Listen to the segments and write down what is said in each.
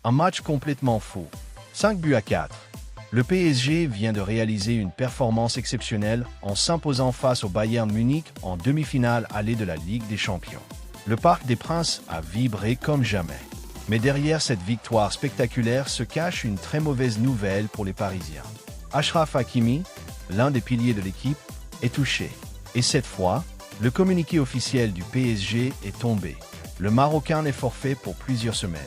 Un match complètement fou. 5-4. Le PSG vient de réaliser une performance exceptionnelle en s'imposant face au Bayern Munich en demi-finale allée de la Ligue des Champions. Le Parc des Princes a vibré comme jamais. Mais derrière cette victoire spectaculaire se cache une très mauvaise nouvelle pour les Parisiens. Achraf Hakimi, l'un des piliers de l'équipe, est touché. Et cette fois, le communiqué officiel du PSG est tombé. Le Marocain est forfait pour plusieurs semaines.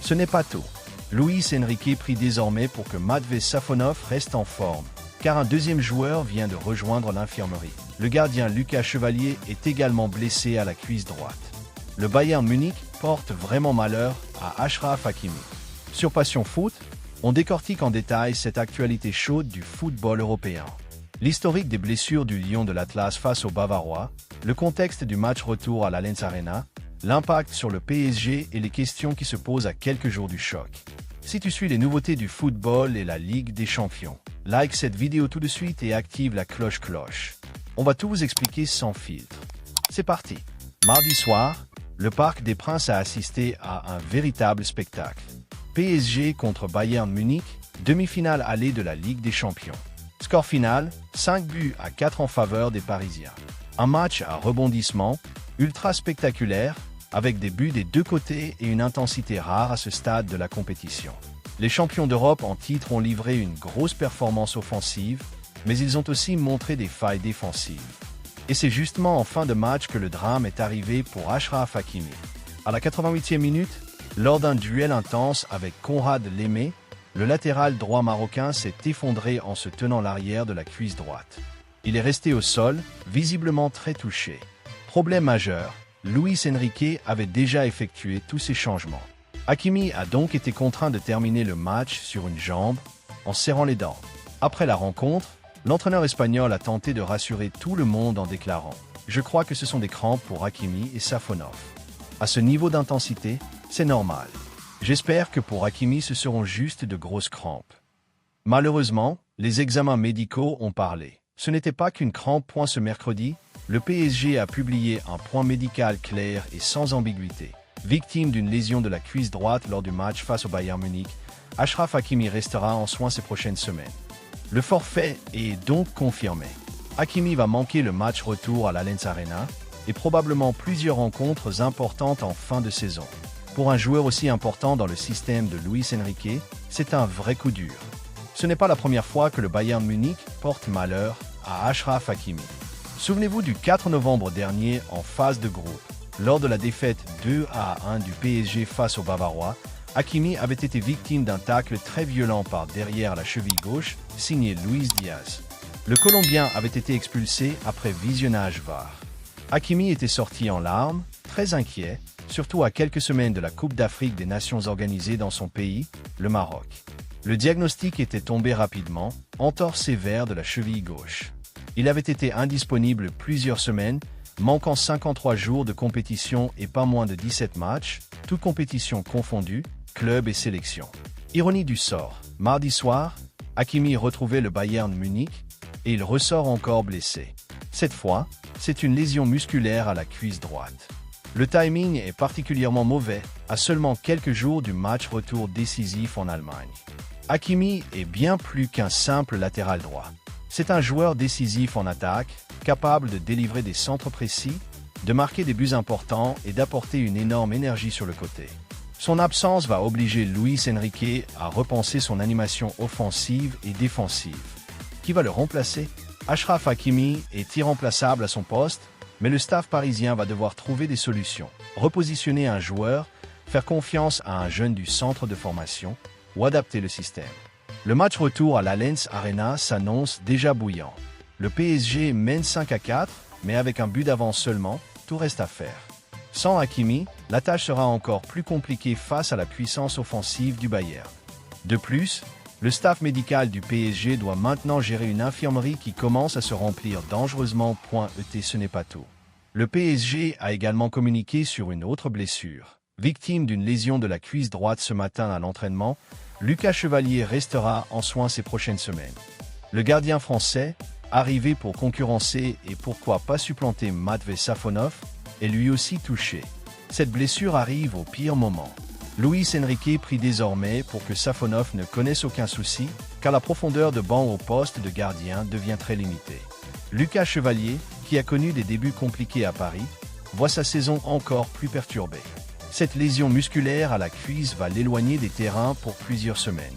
Ce n'est pas tout. Luis Enrique prie désormais pour que Matvei Safonov reste en forme, car un deuxième joueur vient de rejoindre l'infirmerie. Le gardien Lucas Chevalier est également blessé à la cuisse droite. Le Bayern Munich porte vraiment malheur à Achraf Hakimi. Sur Passion Foot, on décortique en détail cette actualité chaude du football européen. L'historique des blessures du Lion de l'Atlas face aux Bavarois, le contexte du match retour à l'Allianz Arena, l'impact sur le PSG et les questions qui se posent à quelques jours du choc. Si tu suis les nouveautés du football et la Ligue des Champions, like cette vidéo tout de suite et active la cloche. On va tout vous expliquer sans filtre. C'est parti. Mardi soir, le Parc des Princes a assisté à un véritable spectacle. PSG contre Bayern Munich, demi-finale allée de la Ligue des Champions. Score final, 5-4 en faveur des Parisiens. Un match à rebondissement, ultra spectaculaire, avec des buts des deux côtés et une intensité rare à ce stade de la compétition. Les champions d'Europe en titre ont livré une grosse performance offensive, mais ils ont aussi montré des failles défensives. Et c'est justement en fin de match que le drame est arrivé pour Achraf Hakimi. À la 88e minute, lors d'un duel intense avec Konrad Laimet, le latéral droit marocain s'est effondré en se tenant l'arrière de la cuisse droite. Il est resté au sol, visiblement très touché. Problème majeur, Luis Enrique avait déjà effectué tous ces changements. Hakimi a donc été contraint de terminer le match sur une jambe, en serrant les dents. Après la rencontre, l'entraîneur espagnol a tenté de rassurer tout le monde en déclarant « Je crois que ce sont des crampes pour Hakimi et Safonov. À ce niveau d'intensité, c'est normal. J'espère que pour Hakimi ce seront juste de grosses crampes. » Malheureusement, les examens médicaux ont parlé. Ce n'était pas qu'une crampe. Ce mercredi, le PSG a publié un point médical clair et sans ambiguïté. Victime d'une lésion de la cuisse droite lors du match face au Bayern Munich, Achraf Hakimi restera en soins ces prochaines semaines. Le forfait est donc confirmé. Hakimi va manquer le match retour à l'Allianz Arena et probablement plusieurs rencontres importantes en fin de saison. Pour un joueur aussi important dans le système de Luis Enrique, c'est un vrai coup dur. Ce n'est pas la première fois que le Bayern Munich porte malheur à Achraf Hakimi. Souvenez-vous du 4 novembre dernier en phase de groupe. Lors de la défaite 2-1 du PSG face aux Bavarois, Hakimi avait été victime d'un tacle très violent par derrière la cheville gauche, signé Luis Diaz. Le Colombien avait été expulsé après visionnage VAR. Hakimi était sorti en larmes, très inquiet, surtout à quelques semaines de la Coupe d'Afrique des Nations organisée dans son pays, le Maroc. Le diagnostic était tombé rapidement, entorse sévère de la cheville gauche. Il avait été indisponible plusieurs semaines, manquant 53 jours de compétition et pas moins de 17 matchs, toutes compétitions confondues, club et sélection. Ironie du sort, mardi soir, Hakimi retrouvait le Bayern Munich et il ressort encore blessé. Cette fois, c'est une lésion musculaire à la cuisse droite. Le timing est particulièrement mauvais, à seulement quelques jours du match retour décisif en Allemagne. Hakimi est bien plus qu'un simple latéral droit. C'est un joueur décisif en attaque, capable de délivrer des centres précis, de marquer des buts importants et d'apporter une énorme énergie sur le côté. Son absence va obliger Luis Enrique à repenser son animation offensive et défensive. Qui va le remplacer? Achraf Hakimi est irremplaçable à son poste, mais le staff parisien va devoir trouver des solutions. Repositionner un joueur, faire confiance à un jeune du centre de formation ou adapter le système. Le match retour à l'Allianz Arena s'annonce déjà bouillant. Le PSG mène 5-4, mais avec un but d'avance seulement, tout reste à faire. Sans Hakimi, la tâche sera encore plus compliquée face à la puissance offensive du Bayern. De plus, le staff médical du PSG doit maintenant gérer une infirmerie qui commence à se remplir dangereusement. Ce n'est pas tout. Le PSG a également communiqué sur une autre blessure. Victime d'une lésion de la cuisse droite ce matin à l'entraînement, Lucas Chevalier restera en soins ces prochaines semaines. Le gardien français, arrivé pour concurrencer et pourquoi pas supplanter Matvei Safonov, est lui aussi touché. Cette blessure arrive au pire moment. Luis Enrique prie désormais pour que Safonov ne connaisse aucun souci, car la profondeur de banc au poste de gardien devient très limitée. Lucas Chevalier, qui a connu des débuts compliqués à Paris, voit sa saison encore plus perturbée. Cette lésion musculaire à la cuisse va l'éloigner des terrains pour plusieurs semaines.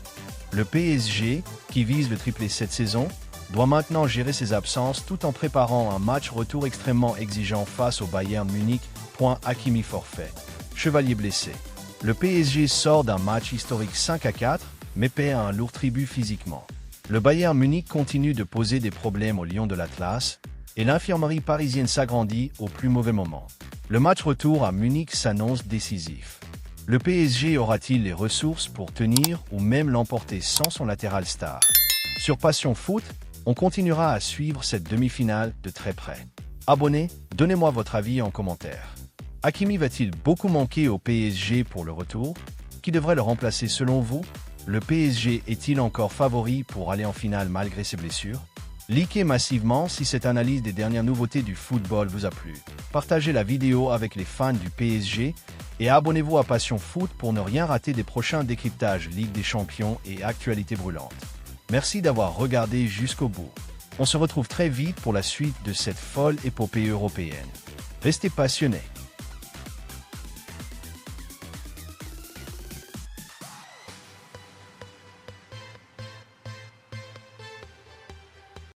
Le PSG, qui vise le triplé cette saison, doit maintenant gérer ses absences tout en préparant un match retour extrêmement exigeant face au Bayern Munich. Hakimi forfait. Chevalier blessé. Le PSG sort d'un match historique 5-4, mais paie un lourd tribut physiquement. Le Bayern Munich continue de poser des problèmes aux Lions de l'Atlas, et l'infirmerie parisienne s'agrandit au plus mauvais moment. Le match retour à Munich s'annonce décisif. Le PSG aura-t-il les ressources pour tenir ou même l'emporter sans son latéral star? Sur Passion Foot, on continuera à suivre cette demi-finale de très près. Abonnez, donnez-moi votre avis en commentaire. Hakimi va-t-il beaucoup manquer au PSG pour le retour? Qui devrait le remplacer selon vous? Le PSG est-il encore favori pour aller en finale malgré ses blessures? Likez massivement si cette analyse des dernières nouveautés du football vous a plu. Partagez la vidéo avec les fans du PSG et abonnez-vous à Passion Foot pour ne rien rater des prochains décryptages Ligue des Champions et actualités brûlantes. Merci d'avoir regardé jusqu'au bout. On se retrouve très vite pour la suite de cette folle épopée européenne. Restez passionnés.